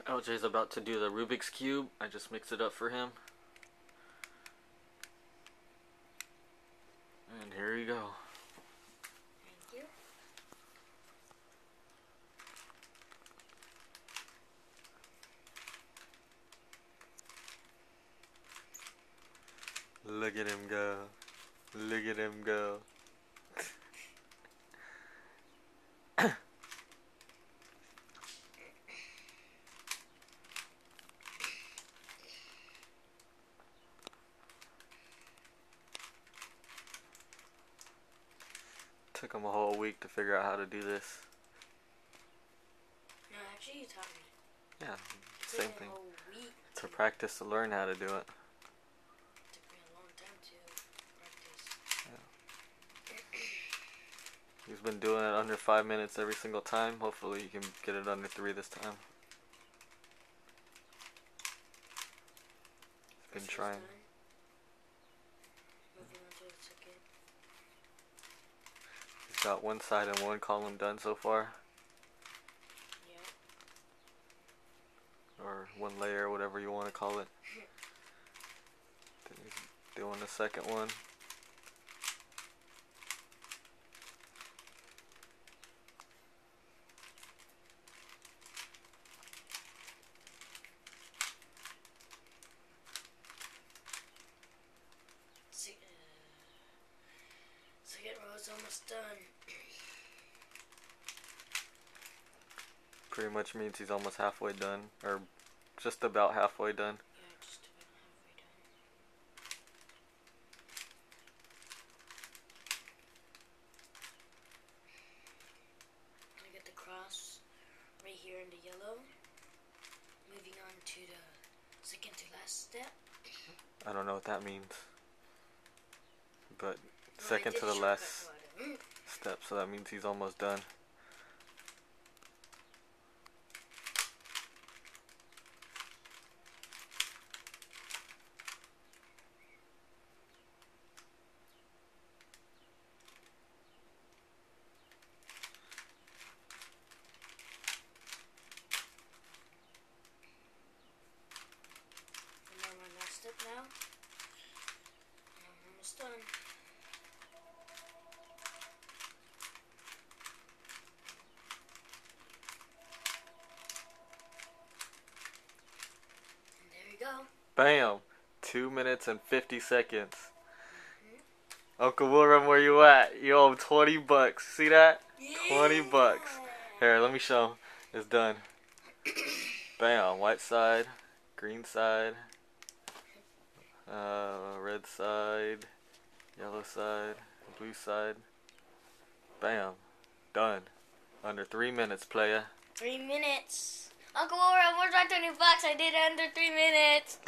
Eljae's about to do the Rubik's Cube. I just mixed it up for him. And here you go. Thank you. Look at him go. Look at him go. Took him a whole week to figure out how to do this. No, actually you taught me. Yeah, It same took me thing. a whole week To practice to learn how to do it. It took me a long time to practice. He's been doing it under 5 minutes every single time. Hopefully you can get it under 3 this time. He's been trying. Moving on to the second. He's got one side and one column done so far. Yeah. Or one layer, whatever you want to call it. Then he's doing the second one. Second row is almost done. Pretty much means he's almost halfway done. Or just about halfway done. Yeah, just about halfway done. I get the cross right here in the yellow. Moving on to the second to last step. I don't know what that means. But No, second I to did the a last shortcut for it. step, so that means he's almost done. And then my last step now. I'm almost done. And there you go. Bam! 2 minutes and 50 seconds. Uncle Wilram, where you at? You owe him 20 bucks. See that? 20 bucks. Here, let me show him. It's done. Bam! White side, green side, red side, yellow side, blue side. Bam! Done. Under 3 minutes, playa. 3 minutes. Uncle Wilram, where's my 20 bucks? I did it under 3 minutes.